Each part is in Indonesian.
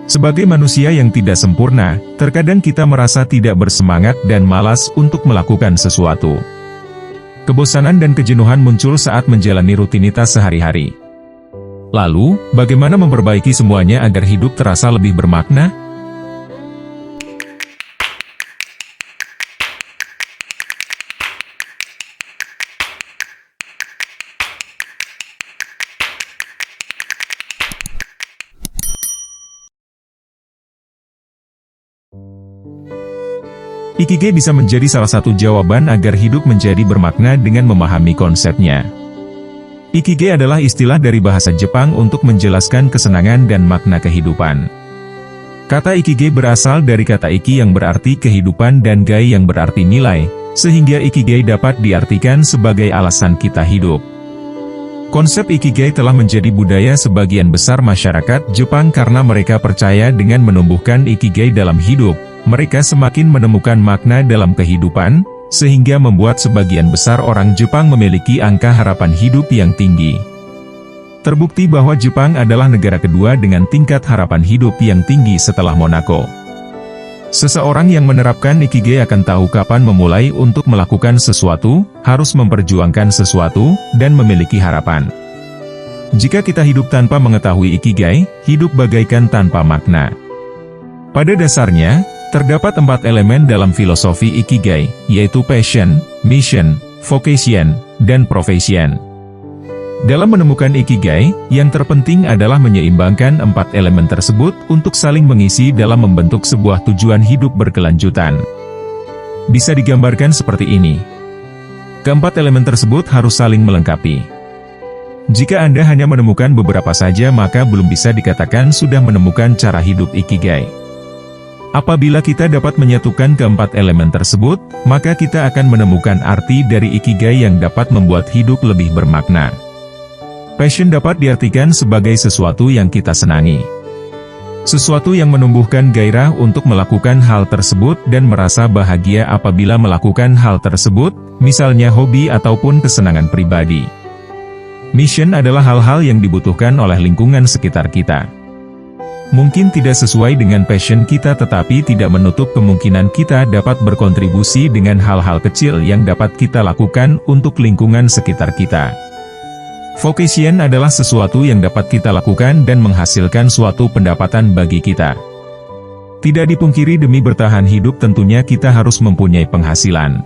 Sebagai manusia yang tidak sempurna, terkadang kita merasa tidak bersemangat dan malas untuk melakukan sesuatu. Kebosanan dan kejenuhan muncul saat menjalani rutinitas sehari-hari. Lalu, bagaimana memperbaiki semuanya agar hidup terasa lebih bermakna? Ikigai bisa menjadi salah satu jawaban agar hidup menjadi bermakna dengan memahami konsepnya. Ikigai adalah istilah dari bahasa Jepang untuk menjelaskan kesenangan dan makna kehidupan. Kata ikigai berasal dari kata iki yang berarti kehidupan dan gai yang berarti nilai, sehingga ikigai dapat diartikan sebagai alasan kita hidup. Konsep ikigai telah menjadi budaya sebagian besar masyarakat Jepang karena mereka percaya dengan menumbuhkan ikigai dalam hidup, mereka semakin menemukan makna dalam kehidupan, sehingga membuat sebagian besar orang Jepang memiliki angka harapan hidup yang tinggi. Terbukti bahwa Jepang adalah negara kedua dengan tingkat harapan hidup yang tinggi setelah Monaco. Seseorang yang menerapkan ikigai akan tahu kapan memulai untuk melakukan sesuatu, harus memperjuangkan sesuatu, dan memiliki harapan. Jika kita hidup tanpa mengetahui ikigai, hidup bagaikan tanpa makna. Pada dasarnya, terdapat 4 elemen dalam filosofi ikigai, yaitu passion, mission, vocation, dan profession. Dalam menemukan ikigai, yang terpenting adalah menyeimbangkan 4 elemen tersebut untuk saling mengisi dalam membentuk sebuah tujuan hidup berkelanjutan. Bisa digambarkan seperti ini. Keempat elemen tersebut harus saling melengkapi. Jika Anda hanya menemukan beberapa saja maka belum bisa dikatakan sudah menemukan cara hidup ikigai. Apabila kita dapat menyatukan keempat elemen tersebut, maka kita akan menemukan arti dari ikigai yang dapat membuat hidup lebih bermakna. Passion dapat diartikan sebagai sesuatu yang kita senangi. Sesuatu yang menumbuhkan gairah untuk melakukan hal tersebut dan merasa bahagia apabila melakukan hal tersebut, misalnya hobi ataupun kesenangan pribadi. Mission adalah hal-hal yang dibutuhkan oleh lingkungan sekitar kita. Mungkin tidak sesuai dengan passion kita tetapi tidak menutup kemungkinan kita dapat berkontribusi dengan hal-hal kecil yang dapat kita lakukan untuk lingkungan sekitar kita. Vocation adalah sesuatu yang dapat kita lakukan dan menghasilkan suatu pendapatan bagi kita. Tidak dipungkiri demi bertahan hidup tentunya kita harus mempunyai penghasilan.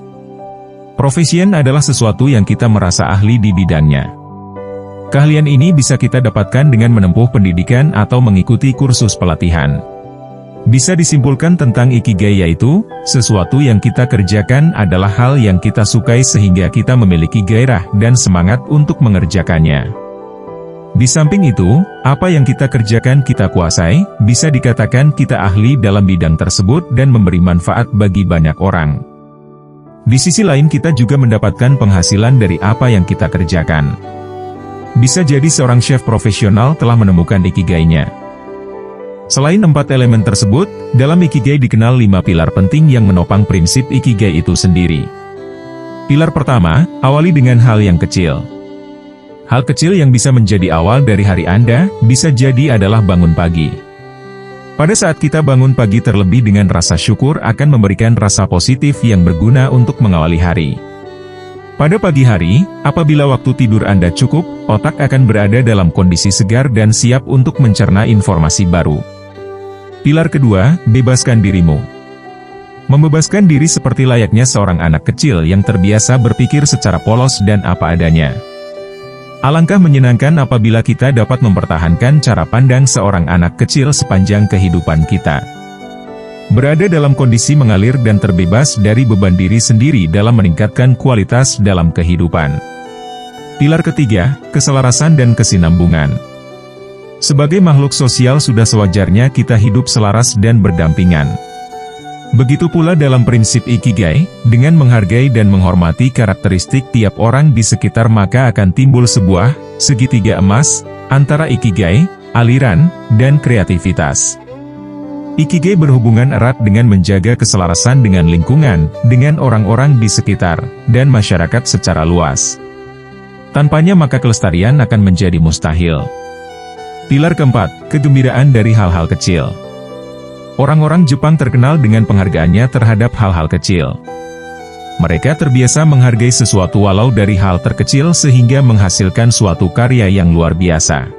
Profession adalah sesuatu yang kita merasa ahli di bidangnya. Keahlian ini bisa kita dapatkan dengan menempuh pendidikan atau mengikuti kursus pelatihan. Bisa disimpulkan tentang ikigai yaitu, sesuatu yang kita kerjakan adalah hal yang kita sukai sehingga kita memiliki gairah dan semangat untuk mengerjakannya. Di samping itu, apa yang kita kerjakan kita kuasai, bisa dikatakan kita ahli dalam bidang tersebut dan memberi manfaat bagi banyak orang. Di sisi lain kita juga mendapatkan penghasilan dari apa yang kita kerjakan. Bisa jadi seorang chef profesional telah menemukan ikigainya. Selain 4 elemen tersebut, dalam ikigai dikenal 5 pilar penting yang menopang prinsip ikigai itu sendiri. Pilar pertama, awali dengan hal yang kecil. Hal kecil yang bisa menjadi awal dari hari Anda, bisa jadi adalah bangun pagi. Pada saat kita bangun pagi terlebih dengan rasa syukur akan memberikan rasa positif yang berguna untuk mengawali hari. Pada pagi hari, apabila waktu tidur Anda cukup, otak akan berada dalam kondisi segar dan siap untuk mencerna informasi baru. Pilar kedua, bebaskan dirimu. Membebaskan diri seperti layaknya seorang anak kecil yang terbiasa berpikir secara polos dan apa adanya. Alangkah menyenangkan apabila kita dapat mempertahankan cara pandang seorang anak kecil sepanjang kehidupan kita. Berada dalam kondisi mengalir dan terbebas dari beban diri sendiri dalam meningkatkan kualitas dalam kehidupan. Pilar ketiga, keselarasan dan kesinambungan. Sebagai makhluk sosial sudah sewajarnya kita hidup selaras dan berdampingan. Begitu pula dalam prinsip ikigai, dengan menghargai dan menghormati karakteristik tiap orang di sekitar maka akan timbul sebuah segitiga emas antara ikigai, aliran, dan kreativitas. Ikigai berhubungan erat dengan menjaga keselarasan dengan lingkungan, dengan orang-orang di sekitar, dan masyarakat secara luas. Tanpanya maka kelestarian akan menjadi mustahil. Pilar keempat, kegembiraan dari hal-hal kecil. Orang-orang Jepang terkenal dengan penghargaannya terhadap hal-hal kecil. Mereka terbiasa menghargai sesuatu walau dari hal terkecil sehingga menghasilkan suatu karya yang luar biasa.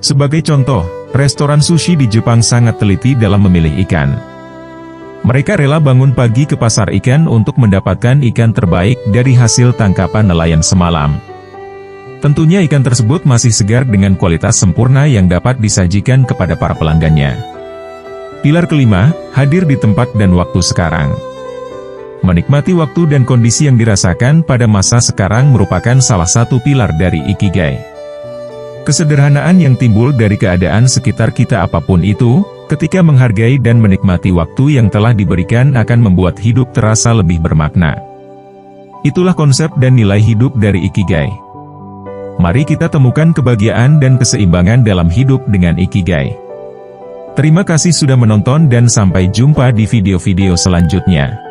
Sebagai contoh, restoran sushi di Jepang sangat teliti dalam memilih ikan. Mereka rela bangun pagi ke pasar ikan untuk mendapatkan ikan terbaik dari hasil tangkapan nelayan semalam. Tentunya ikan tersebut masih segar dengan kualitas sempurna yang dapat disajikan kepada para pelanggannya. Pilar kelima, hadir di tempat dan waktu sekarang. Menikmati waktu dan kondisi yang dirasakan pada masa sekarang merupakan salah satu pilar dari Ikigai. Kesederhanaan yang timbul dari keadaan sekitar kita apapun itu, ketika menghargai dan menikmati waktu yang telah diberikan akan membuat hidup terasa lebih bermakna. Itulah konsep dan nilai hidup dari Ikigai. Mari kita temukan kebahagiaan dan keseimbangan dalam hidup dengan Ikigai. Terima kasih sudah menonton dan sampai jumpa di video-video selanjutnya.